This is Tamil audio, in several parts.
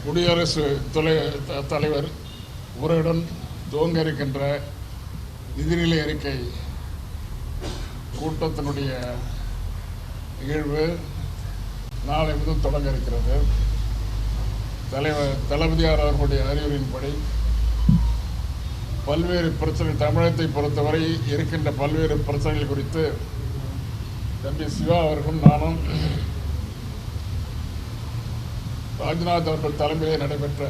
குடியரசு தலைவர் உரையுடன் துவங்க இருக்கின்ற நிதிநிலை அறிக்கை கூட்டத்தினுடைய நிகழ்வு நாளை முதல் தொடங்க இருக்கிறது. தளபதியார் அவர்களுடைய அறிவுரையின்படி பல்வேறு பிரச்சனை, தமிழகத்தை பொறுத்தவரை இருக்கின்ற பல்வேறு பிரச்சனைகள் குறித்து தம்பி சிவா அவர்களும் நானும் ராஜ்நாத் அவர்கள் தலைமையில் நடைபெற்ற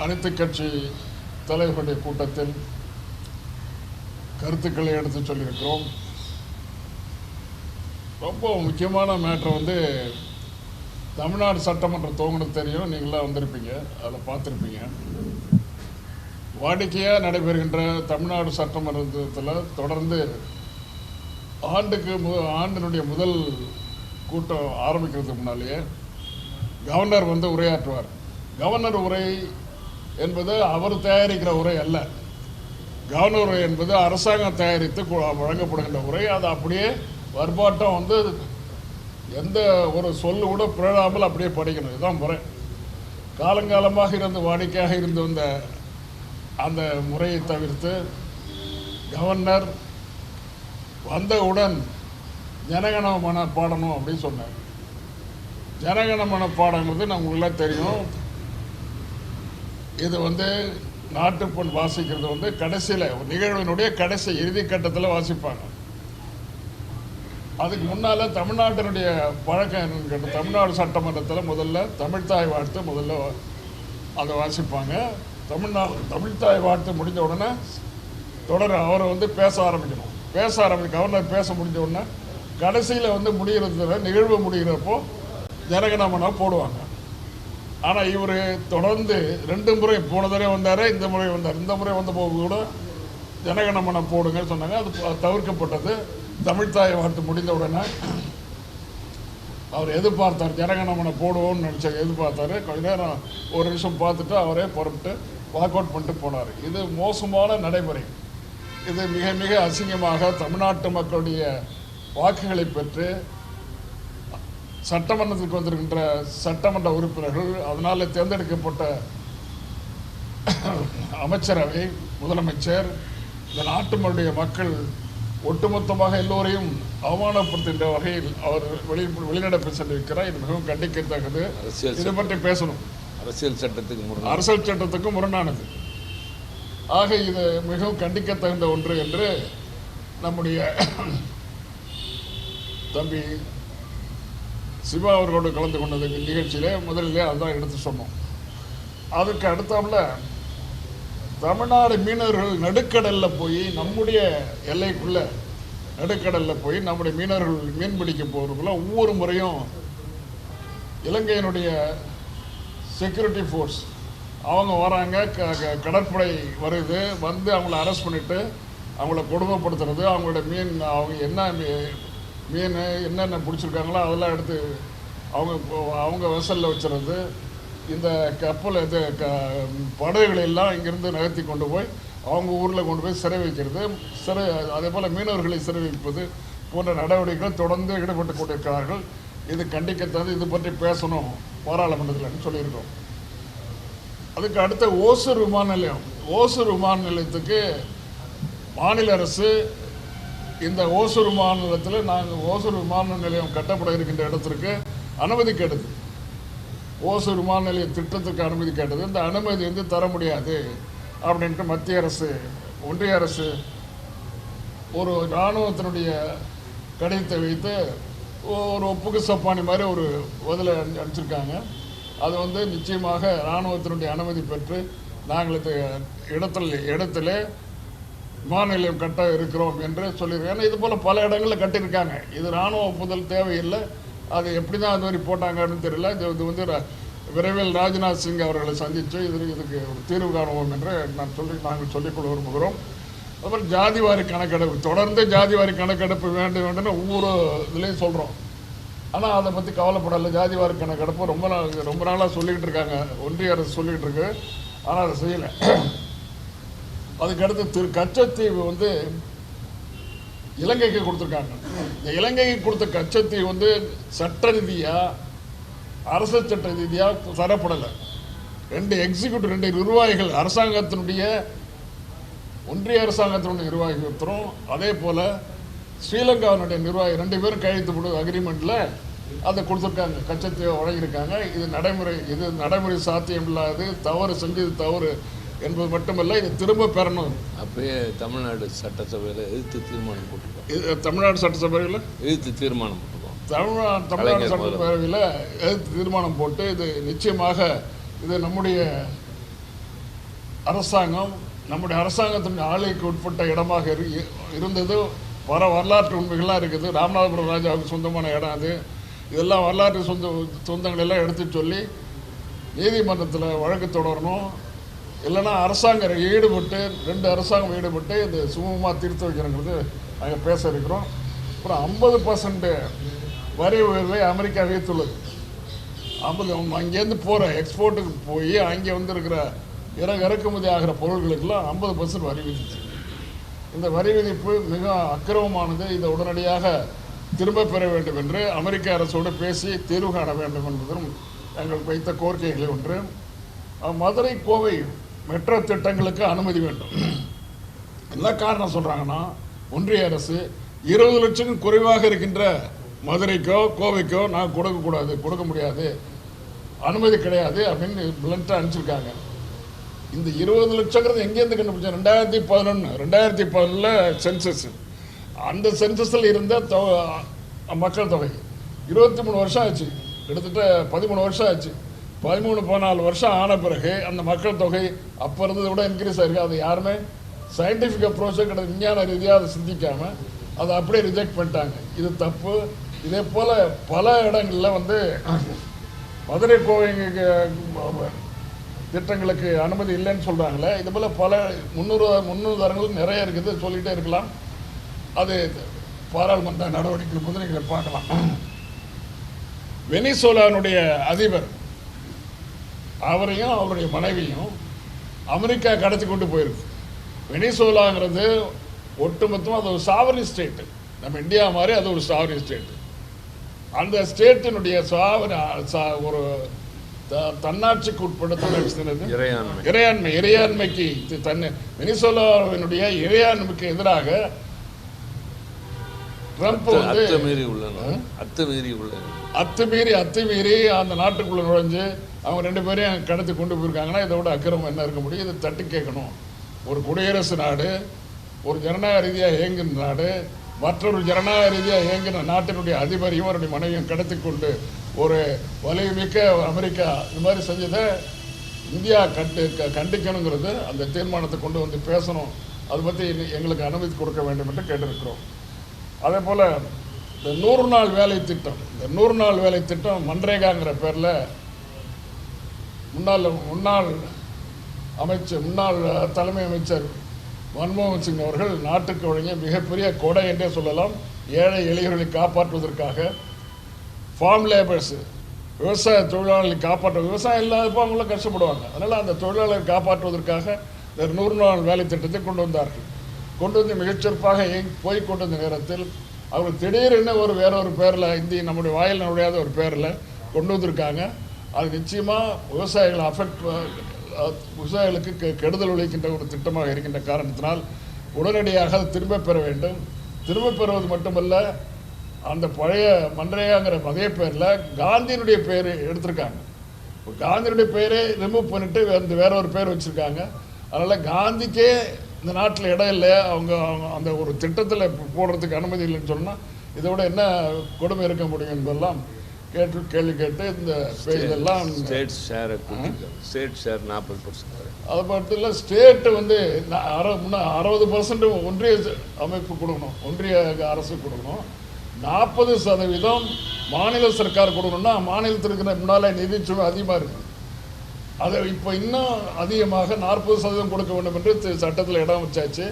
அனைத்து கட்சி தலைவர்களுடைய கூட்டத்தில் கருத்துக்களை எடுத்து சொல்லியிருக்கிறோம். ரொம்ப முக்கியமான மேட்ரு தமிழ்நாடு சட்டமன்றம் துவங்கினது தெரியும், நீங்களாம் வந்திருப்பீங்க, அதில் பார்த்துருப்பீங்க. வாடிக்கையாக நடைபெறுகின்ற தமிழ்நாடு சட்டமன்றத்தில் தொடர்ந்து ஆண்டினுடைய முதல் கூட்டம் ஆரம்பிக்கிறதுக்கு முன்னாலேயே கவர்னர் உரையாற்றுவார். கவர்னர் உரை என்பது அவர் தயாரிக்கிற உரை அல்ல. கவர்னர் உரை என்பது அரசாங்கம் தயாரித்து வழங்கப்படுகின்ற உரை. அது அப்படியே வர்பாட்டம் எந்த ஒரு சொல்லு கூட பிறழாமல் அப்படியே படிக்கணும். இதுதான் முறை. காலங்காலமாக இருந்து வாடிக்கையாக இருந்து வந்த அந்த முறையை தவிர்த்து கவர்னர் வந்தவுடன் ஜனகணமன பாடணும் அப்படின்னு சொன்னார். ஜனகணமன பாடங்கிறது நமக்குலாம் தெரியும். இது நாட்டுப்பண் வாசிக்கிறது கடைசியில் நிகழ்வினுடைய கடைசி இறுதி கட்டத்தில் வாசிப்பாங்க. அதுக்கு முன்னால் தமிழ்நாட்டினுடைய பழக்கம் என்னன்னு கேட்டால், தமிழ்நாடு சட்டமன்றத்தில் முதல்ல தமிழ்தாய் வாழ்த்து முதல்ல அதை வாசிப்பாங்க. தமிழ்தாய் வாழ்த்து முடிஞ்ச உடனே அவரை பேச ஆரம்பிக்கணும். கவர்னர் பேச முடிஞ்ச உடனே கடைசியில் முடிகிறதுல நிகழ்வு முடிகிறப்போ ஜனகணமன போடுவாங்க. ஆனால் இவர் தொடர்ந்து 2 முறை, போன தடவை வந்தார், இந்த முறை வந்தார். இந்த முறை வந்தபோது கூட ஜனகணமன போடுங்க சொன்னாங்க. அது தவிர்க்கப்பட்டது. தமிழ்தாய் வாழ்த்து முடிந்த உடனே அவர் எதிர்பார்த்தார், ஜனகணமன போடுவோம்னு எதிர்பார்த்தாரு. கொஞ்ச நேரம் ஒரு நிமிஷம் பார்த்துட்டு அவரே புறப்பட்டு வாக் அவுட் பண்ணிட்டு போனார். இது மோசமான நடைமுறை. இது மிக மிக அசிங்கமாக தமிழ்நாட்டு மக்களுடைய வாக்குகளை பெற்று சட்டமன்றத்துக்கு வந்திருக்கின்ற சட்டமன்ற உறுப்பினர்கள், அதனால் தேர்ந்தெடுக்கப்பட்ட அமைச்சரவை, முதலமைச்சர், இந்த நாட்டு மக்கள் ஒட்டுமொத்தமாக எல்லோரையும் அவமானப்படுத்துகின்ற வகையில் அவர் வெளிநடப்பு சென்றிருக்கிறார். இது மிகவும் கண்டிக்கத்தக்கது. இதை பற்றி பேசணும். அரசியல் சட்டத்துக்கு முரணானது. ஆக இது மிகவும் கண்டிக்கத்தகுந்த ஒன்று என்று நம்முடைய தம்பி சிவா அவர்களோடு கலந்து கொண்டது நிகழ்ச்சியிலே முதலிலே அதுதான் எடுத்து சொன்னோம். அதுக்கு அடுத்தாப்புல தமிழ்நாடு மீனவர்கள் நடுக்கடலில் போய், நம்முடைய எல்லைக்குள்ள நடுக்கடலில் போய் நம்முடைய மீனவர்கள் மீன் பிடிக்க போகிறதுக்குள்ள ஒவ்வொரு முறையும் இலங்கையினுடைய செக்யூரிட்டி ஃபோர்ஸ் அவங்க வராங்க, கடற்படை வருது, அவங்கள அரெஸ்ட் பண்ணிவிட்டு அவங்கள கொடுமைப்படுத்துறது, அவங்களோட அவங்க என்ன மீன் என்னென்ன பிடிச்சிருக்காங்களோ அதெல்லாம் எடுத்து அவங்க வெசலில் வச்சுறது, இந்த கப்பல் படகுகளெல்லாம் இங்கேருந்து நகர்த்தி கொண்டு போய் அவங்க ஊரில் கொண்டு போய் சிறை வைக்கிறது, அதே போல் மீனவர்களை சிறை வைப்பது போன்ற நடவடிக்கைகள் தொடர்ந்து ஈடுபட்டு கொண்டிருக்கிறார்கள். இது கண்டிக்கத்தது. இது பற்றி பேசணும் பாராளுமன்றத்தில் சொல்லியிருக்கோம். அதுக்கு அடுத்த ஓசூர் விமான நிலையத்துக்கு மாநில அரசு இந்த ஓசூர் விமான நிலையத்தில் ஓசூர் விமான நிலையம் கட்டப்பட இருக்கின்ற இடத்திற்கு அனுமதி கேட்டது. ஓசூர் விமான நிலைய திட்டத்துக்கு அனுமதி கேட்டது. இந்த அனுமதி தர முடியாது அப்படின்ட்டு மத்திய அரசு, ஒன்றிய அரசு ஒரு இராணுவத்தினுடைய கடிதத்தை வைத்து ஒரு ஒப்புக்கு சப்பானி மாதிரி ஒரு பதிலை அனுப்பிச்சிருக்காங்க. அது நிச்சயமாக இராணுவத்தினுடைய அனுமதி பெற்று நாங்கள் இந்த இடத்துல விமான நிலையம் கட்ட இருக்கிறோம் என்று சொல்லியிருக்காங்க. இது போல் பல இடங்களில் கட்டியிருக்காங்க. இது இராணுவ ஒப்புதல் தேவையில்லை. அது எப்படி தான் அது மாதிரி போட்டாங்கன்னு தெரியல. இது விரைவில் ராஜ்நாத் சிங் அவர்களை சந்தித்து இதுக்கு ஒரு தீர்வு காணுவோம் என்று நாங்கள் சொல்லிக்கொள்ள விரும்புகிறோம். அதுபோல் ஜாதிவாரி கணக்கெடுப்பு, தொடர்ந்து ஜாதிவாரி கணக்கெடுப்பு வேண்டும் வேண்டும்னு ஒவ்வொரு இதுலேயும் சொல்கிறோம். ஆனால் அதை பற்றி கவலைப்படலை. ஜாதிவாரி கணக்கெடுப்பு ரொம்ப நாளாக சொல்லிக்கிட்டு இருக்காங்க, ஒன்றிய அரசு சொல்லிக்கிட்டு இருக்கு. ஆனால் அதை செய்யலை. அதுக்கடுத்து கச்சத்தீவு இலங்கைக்கு கொடுத்துருக்காங்க. இந்த இலங்கைக்கு கொடுத்த கச்சத்தீவு சட்ட ரீதியாக அரசு சட்ட ரீதியாக தரப்படலை. 2 எக்ஸிக்யூட்டிவ் 2 நிர்வாகிகள் அரசாங்கத்தினுடைய ஒன்றிய அரசாங்கத்தினுடைய நிர்வாகி ஒருத்தரும் அதே போல் ஸ்ரீலங்காவினுடைய நிர்வாகி 2 பேரும் கையெழுத்து போட்டு அக்ரிமெண்ட்டில் அதை கொடுத்துருக்காங்க, கச்சத்தை வழங்கியிருக்காங்க. இது நடைமுறை சாத்தியம் இல்லாது, தவறு செஞ்சது தவறு என்பது மட்டுமல்ல, இது திரும்ப பெறணும். அப்பயே தமிழ்நாடு சட்டசபையில் எதிர்த்து தீர்மானம் போட்டிருக்கோம். தமிழ்நாடு சட்டசபையில் எதிர்த்து தீர்மானம் போட்டிருக்கோம். தமிழ்நாடு சட்டப்பேரவையில் எதிர்த்து தீர்மானம் போட்டு இது நிச்சயமாக இது நம்முடைய அரசாங்கம் நம்முடைய அரசாங்கத்தின் ஆளுக்கு உட்பட்ட இடமாக இருந்தது. பல வரலாற்று உண்மைகள்லாம் இருக்குது. ராமநாதபுரம் ராஜாவுக்கு சொந்தமான இடம் அது. இதெல்லாம் வரலாற்று சொந்தங்களெல்லாம் எடுத்து சொல்லி நீதிமன்றத்தில் வழக்கு தொடரணும். இல்லைன்னா அரசாங்கம் ஈடுபட்டு 2 அரசாங்கம் ஈடுபட்டு இது சுமூகமாக தீர்த்து வைக்கிறோங்கிறது நாங்கள் பேச இருக்கிறோம். அப்புறம் 50% வரி உயர்வை அமெரிக்கா விதித்துள்ளது. 50 அங்கேருந்து போகிற எக்ஸ்போர்ட்டுக்கு போய் அங்கே வந்து இருக்கிற இறக்குமதி ஆகிற பொருட்களுக்கெல்லாம் 50% வரி விதிச்சு. இந்த வரி விதிப்பு மிக அக்கிரமமானது. இதை உடனடியாக திரும்ப பெற வேண்டும் என்று அமெரிக்க அரசோடு பேசி தீர்வு காண வேண்டும் என்பதும் எங்கள் வைத்த கோரிக்கைகளை ஒன்று. மதுரை கோவை மெட்ரோ திட்டங்களுக்கு அனுமதி வேண்டும். என்ன காரணம் சொல்கிறாங்கன்னா, ஒன்றிய அரசு 20 லட்சம் குறைவாக இருக்கின்ற மதுரைக்கோ கோவைக்கோ நான் கொடுக்க முடியாது, அனுமதி கிடையாது அப்படின்னு பிளண்ட்டாக அனுப்பிச்சிருக்காங்க. இந்த 20 லட்சங்கிறது எங்கேருந்து கண்டுபிடிச்சா 2011 சென்சஸ். அந்த சென்சஸில் இருந்த மக்கள் தொகை 23 வருஷம் ஆச்சு, கிட்டத்தட்ட 13 வருஷம் ஆச்சு. 13-14 வருஷம் ஆன பிறகு அந்த மக்கள் தொகை அப்போ இருந்ததை விட இன்க்ரீஸ் ஆகிருக்கு. அது யாருமே சயின்டிஃபிக் அப்ரோச்சோ கிடையாது, விஞ்ஞான ரீதியாக அதை சிந்திக்காமல் அதை அப்படியே ரிஜெக்ட் பண்ணிட்டாங்க. இது தப்பு. இதே போல் பல இடங்களில் வந்து மதுரை கோவை திட்டங்களுக்கு அனுமதி இல்லைன்னு சொல்கிறாங்களே, இது போல் பல முன்னுதாரணங்கள் நிறைய இருக்குது, சொல்லிகிட்டே இருக்கலாம். அது பாராளுமன்ற நடவடிக்கை முதலீடுகளை பார்க்கலாம். வெனிசுலானுடைய அதிபர் அவரையும் அவருடைய மனைவியும் அமெரிக்கா கடத்தி கொண்டு போயிருக்கு. வெனிசுலாங்கிறது ஒட்டுமொத்தமாக அது ஒரு சாவரின் ஸ்டேட்டு, நம்ம இந்தியா மாதிரி அது ஒரு சாவரின் ஸ்டேட்டு. அந்த ஸ்டேட்டினுடைய ஒரு தன்னாட்சிக்கு உட்படுத்த இறையாண்மைக்கு வெனிசுலாவினுடைய இறையாண்மைக்கு எதிராக ட்ரம்ப் வந்து அத்துமீறி அந்த நாட்டுக்குள்ள நுழைஞ்சு அவங்க 2 பேரையும் கடத்தி கொண்டு போயிருக்காங்கன்னா இதை விட அக்கிரமம் என்ன இருக்க முடியும்? இதை தட்டி கேட்கணும். ஒரு குடியரசு நாடு, ஒரு ஜனநாயக ரீதியாக இயங்குகிற நாடு, மற்றொரு ஜனநாயக ரீதியாக இயங்கின நாட்டினுடைய அதிபரையும் அவருடைய மனைவியும் கடத்தி கொண்டு ஒரு வலிமைமிக்க அமெரிக்கா இது மாதிரி செஞ்சதை இந்தியா கண்டிக்கணுங்கிறது அந்த தீர்மானத்தை கொண்டு வந்து பேசணும். அதை பற்றி எங்களுக்கு அனுமதி கொடுக்க வேண்டும் என்று கேட்டிருக்கிறோம். அதே போல் இந்த 100 நாள் வேலை திட்டம், இந்த 100 நாள் வேலை திட்டம் மன்ரேகாங்கிற பேரில் முன்னாள் தலைமை அமைச்சர் மன்மோகன் சிங் அவர்கள் நாட்டுக்கு வழங்கிய மிகப்பெரிய கொடை என்றே சொல்லலாம். ஏழை எளியவர்களை காப்பாற்றுவதற்காக, ஃபார்ம் லேபர்ஸ் விவசாய தொழிலாளர்களை விவசாயம் இல்லாதப்போ அவங்களாம் கஷ்டப்படுவாங்க. அதனால் அந்த தொழிலாளர்களை காப்பாற்றுவதற்காக இந்த 100 நாள் வேலை திட்டத்தை கொண்டு வந்தார்கள். கொண்டு வந்து மிகச்சிறப்பாக போய் கொண்டு வந்த நேரத்தில் அவர் திடீரென்னு வேறொரு பேரில் நம்முடைய வாயில் நுழையாத ஒரு பேரில் கொண்டு வந்திருக்காங்க. அது நிச்சயமாக விவசாயிகளுக்கு கெடுதல் விளைக்கின்ற ஒரு திட்டமாக இருக்கின்ற காரணத்தினால் உடனடியாக அதை திரும்ப பெற வேண்டும். திரும்ப பெறுவது மட்டுமல்ல, அந்த பழைய மன்ரேகாங்கிற அதே பேரில் காந்தியினுடைய பேர் எடுத்திருக்காங்க. காந்தியினுடைய பேரே ரிமூவ் பண்ணிட்டு வேற ஒரு பேர் வச்சுருக்காங்க. அதனால் காந்திக்கே இந்த நாட்டில் இடம் இல்லை, அவங்க அந்த ஒரு திட்டத்தில் போடுறதுக்கு அனுமதி இல்லைன்னு சொன்னால் இதை விட என்ன கொடுமை இருக்க முடியும் என்பதெல்லாம் கேள்வி கேட்டு இந்த இதெல்லாம் ஸ்டேட் ஷேர் 40%. அதை மட்டும் இல்லை, ஸ்டேட்டு வந்து 60% ஒன்றிய அமைப்பு கொடுக்கணும், ஒன்றிய அரசு கொடுக்கணும். 40% மாநில சர்க்கார் கொடுக்கணும்னா மாநிலத்தில் இருக்கிற முன்னாலே நிதிச்சுமை அதிகமாக இருக்குது. அதை இப்போ இன்னும் அதிகமாக 40% கொடுக்க வேண்டும் என்று சட்டத்தில் இடம் வச்சாச்சு.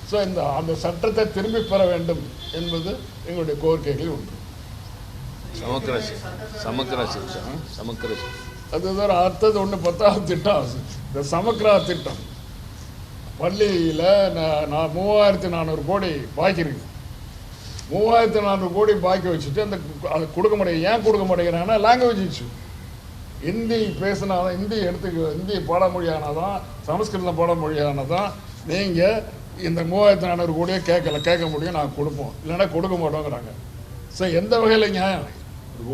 ஸோ அந்த சட்டத்தை திரும்பி பெற வேண்டும் என்பது எங்களுடைய கோரிக்கைகள் ஒன்று. அதுதான் அடுத்தது ஒன்று 10வது திட்டம், இந்த சமக்ரா திட்டம். பள்ளியில் 3400 கோடி பாக்கி இருக்குது. 3400 கோடி பாக்கி வச்சுட்டு அதை கொடுக்க மாட்டேங்க. ஏன் கொடுக்க மாட்டேங்கிறாங்கன்னா லாங்குவேஜ் இஷ்யூ. ஹிந்தி பேசினாதான், ஹிந்தி பாடமொழியானதான், சமஸ்கிருதம் பாடமொழியானதான் நீங்கள் இந்த 3400 கோடியே கேட்க முடியும், நாங்கள் கொடுப்போம், இல்லைன்னா கொடுக்க மாட்டோங்கிறாங்க. ஸோ எந்த வகையில் நியாயம்?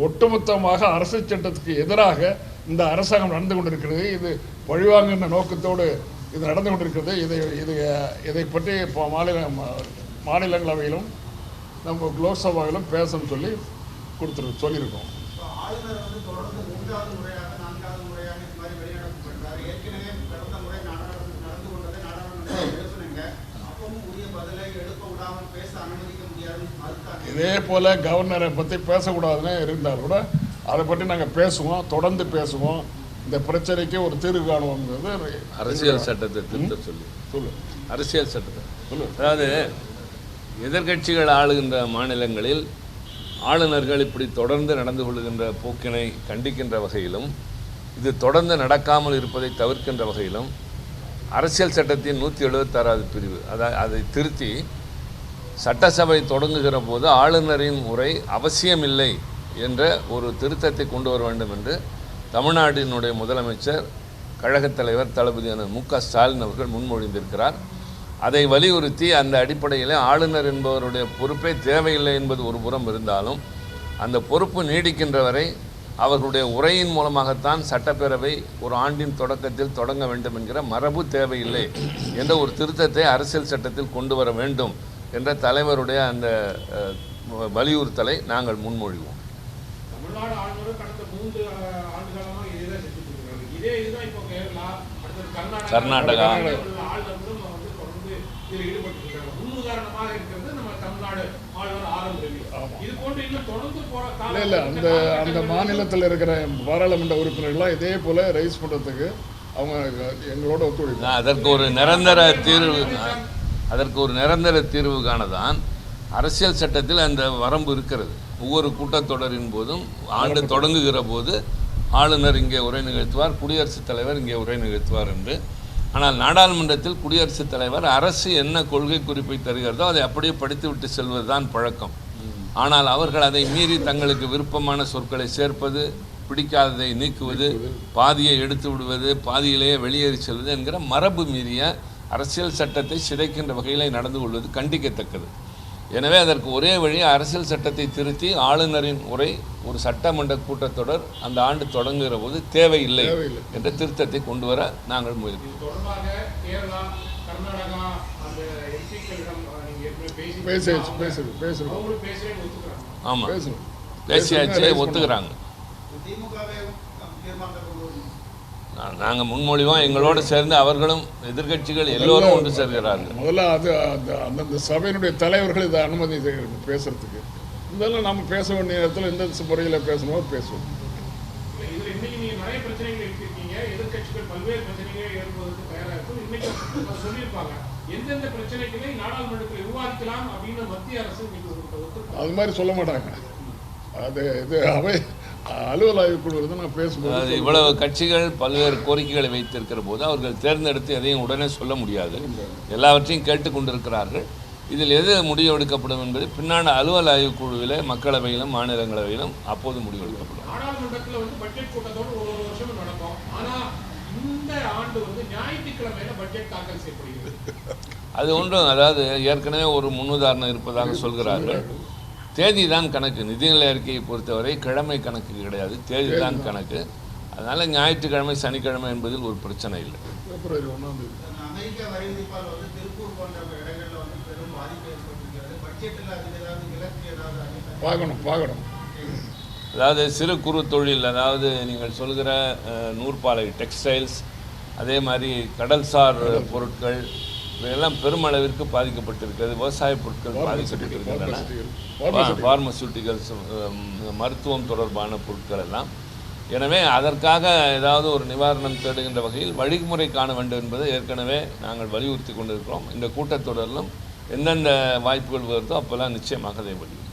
ஒட்டுமொத்தமாக அரசு சட்டத்துக்கு எதிராக இந்த அரசாங்கம் நடந்து கொண்டிருக்கிறது. இது பழிவாங்குகின்ற நோக்கத்தோடு இது நடந்து கொண்டிருக்கிறது. இதை பற்றி இப்போ மாநிலங்களவையிலும் நம்ம லோக்சபாவிலும் பேசணும்னு சொல்லியிருக்கோம். ஆளுநர் வந்து தொடர்ந்து 3வது முறையாக 4வது முறையாக இந்த மாதிரி வெளிநடப்பு பண்றாரு. ஏற்கனவே கடந்த முறை நாடாளுமன்றத்தில் நடந்து கொண்டதை நாடாளுமன்றத்தில் எழுப்புனீங்க, அப்பவும் உரிய பதிலை எடுக்க விடாமல் பேச அனுமதிக்க முடியாதுன்னு மறுத்தாங்க. இதே போல் கவர்னரை பற்றி பேசக்கூடாதுன்னு இருந்தால் கூட அதை பற்றி நாங்கள் பேசுவோம், தொடர்ந்து பேசுவோம். இந்த பிரச்சனைக்கு ஒரு தீர்வு காணுவோங்கிறது அரசியல் சட்டத்தை திருத்த சொல்லு. அரசியல் சட்டத்தை சொல்லு. அதாவது எதிர்கட்சிகள் ஆளுகின்ற மாநிலங்களில் ஆளுநர்கள் இப்படி தொடர்ந்து நடந்து கொள்கின்ற போக்கினை கண்டிக்கின்ற வகையிலும், இது தொடர்ந்து நடக்காமல் இருப்பதை தவிர்க்கின்ற வகையிலும் அரசியல் சட்டத்தின் 176வது பிரிவு அதை திருத்தி சட்டசபை தொடங்குகிற போது ஆளுநரின் உரை அவசியமில்லை என்ற ஒரு திருத்தத்தை கொண்டு வர வேண்டும் என்று தமிழ்நாட்டினுடைய முதலமைச்சர் கழகத் தலைவர் தளபதி மு.க. ஸ்டாலின் அவர்கள் முன்மொழிந்திருக்கிறார். அதை வலியுறுத்தி அந்த அடிப்படையில் ஆளுநர் என்பவருடைய பொறுப்பே தேவையில்லை என்பது ஒரு புறம் இருந்தாலும், அந்த பொறுப்பு நீடிக்கின்ற வரை அவர்களுடைய உரையின் மூலமாகத்தான் சட்டப்பேரவை ஒரு ஆண்டின் தொடக்கத்தில் தொடங்க வேண்டும் என்கிற மரபு தேவையில்லை என்ற ஒரு திருத்தத்தை அரசியல் சட்டத்தில் கொண்டு வர வேண்டும் என்ற தலைவருடைய அந்த வலியுறுத்தலை நாங்கள் முன்மொழிவோம். தமிழ்நாடு ஆளுநர் கடந்த 3 ஆண்டு காலமாக இதே செஞ்சுட்டு இருக்காங்க. இதே இதுதான் இப்போ கேரளா, அடுத்தது கர்நாடகா ஆளுநர்களும் வந்து தொடர்ந்து இதில் ஈடுபட்டு இருக்காங்க. முன்னுதாரணமாக இருக்கிறது நம்ம தமிழ்நாடு ஆளுநர் ஆர்.என். ரவி. இது போன்று இன்னும் தொடர்ந்து போற இல்லை அந்த மாநிலத்தில் இருக்கிற பாராளுமன்ற உறுப்பினர்கள்லாம் இதே போல ரைஸ் பண்ணுறதுக்கு அவங்க எங்களோட ஒத்துழைப்பு. அதற்கு ஒரு நிரந்தர தீர்வு காணதான் அரசியல் சட்டத்தில் அந்த வரம்பு இருக்கிறது. ஒவ்வொரு கூட்டத்தொடரின் போதும் ஆண்டு தொடங்குகிற போது ஆளுநர் இங்கே உரை நிகழ்த்துவார், குடியரசுத் தலைவர் இங்கே உரை நிகழ்த்துவார் என்று. ஆனால் நாடாளுமன்றத்தில் குடியரசுத் தலைவர் அரசு என்ன கொள்கை குறிப்பை தருகிறதோ அதை அப்படியே படித்துவிட்டு செல்வதுதான் பழக்கம். ஆனால் அவர்கள் அதை மீறி தங்களுக்கு விருப்பமான சொற்களை சேர்ப்பது, பிடிக்காததை நீக்குவது, பாதியை எடுத்து விடுவது, பாதியிலேயே வெளியேறி செல்வது என்கிற மரபு மீறிய அரசியல் சட்டத்தை சிதைக்கின்ற வகையில் நடந்து கொள்வது கண்டிக்கத்தக்கது. எனவே அதற்கு ஒரே வழி அரசியல் சட்டத்தை திருத்தி ஆளுநரின் உரை ஒரு சட்டமன்ற கூட்டத்தொடர் அந்த ஆண்டு தொடங்குகிற போது தேவையில்லை என்ற திருத்தத்தை கொண்டு வர நாங்கள் முயற்சி. ஆமாம், பேசியாச்சே, ஒத்துக்கிறாங்க. நாங்கள் முன்மொழிவோம், எங்களோடு சேர்ந்து அவர்களும் எதிர்கட்சிகள் எல்லோரும் ஒன்று சேர்கிறார்கள். முதல்ல அந்தந்த சபையினுடைய தலைவர்கள் இதை அனுமதி பேசுறதுக்கு. இதெல்லாம் நம்ம பேச வேண்டிய நேரத்தில் எந்த முறையில் பேசணுமோ பேசுவோம். அது மாதிரி சொல்ல மாட்டாங்க. அது இது அவை அலுவல் ஆய்வுக்குழு நான் பேசும்போது இவ்வளவு கட்சிகள் பல்வேறு கோரிக்கைகளை வைத்திருக்கிற போது அவர்கள் தேர்ந்தெடுத்து எதையும் உடனே சொல்ல முடியாது. எல்லாவற்றையும் கேட்டுக்கொண்டிருக்கிறார்கள். இதில் எது முடிவெடுக்கப்படும் என்பது பின்னாடி அலுவல் ஆய்வுக்குழுவில் மக்களவையிலும் மாநிலங்களவையிலும் அப்போது முடிவெடுக்கப்படும். நாடாளுமன்றத்தில் வந்து பட்ஜெட் கூட்டத்தோடு ஒரு வருஷம் நடக்கும். ஆனால் இந்த ஆண்டு வந்து ஞாயிற்றுக்கிழமையில பட்ஜெட் தாக்கல் செய்யப்படுகிறது. அது ஒன்றும், அதாவது ஏற்கனவே ஒரு முன்னுதாரணம் இருப்பதாக சொல்கிறார்கள். தேதி தான் கணக்கு. நிதிநிலை அறிக்கையை பொறுத்தவரை கிழமை கணக்கு கிடையாது, தேதி தான் கணக்கு. அதனால ஞாயிற்றுக்கிழமை சனிக்கிழமை என்பதில் ஒரு பிரச்சனை இல்லை. அமெரிக்க வரி விதிப்பால் வந்து திருப்பூர் போன்ற இடங்களில் வந்து பெரும் பாதிப்பு ஏற்பட்டிருக்கிறது. பட்ஜெட்டில் அதில் ஏதாவது இலக்கு ஏதாவது பார்க்கணும். அதாவது சிறு குறு தொழில், அதாவது நீங்கள் சொல்கிற நூற்பாலை டெக்ஸ்டைல்ஸ், அதே மாதிரி கடல்சார் பொருட்கள் இவையெல்லாம் பெருமளவிற்கு பாதிக்கப்பட்டிருக்கிறது. விவசாய பொருட்கள் பாதிக்கப்பட்டிருக்கின்றன. ஃபார்மசூட்டிகல்ஸ், மருத்துவம் தொடர்பான பொருட்கள் எல்லாம். எனவே அதற்காக ஏதாவது ஒரு நிவாரணம் தேடுகின்ற வகையில் வழிமுறை காண வேண்டும் என்பதை ஏற்கனவே நாங்கள் வலியுறுத்தி கொண்டிருக்கிறோம். இந்த கூட்டத்தொடரிலும் எந்தெந்த வாய்ப்புகள் வருதோ அப்போல்லாம் நிச்சயமாக அதை வலியுறுத்தும்.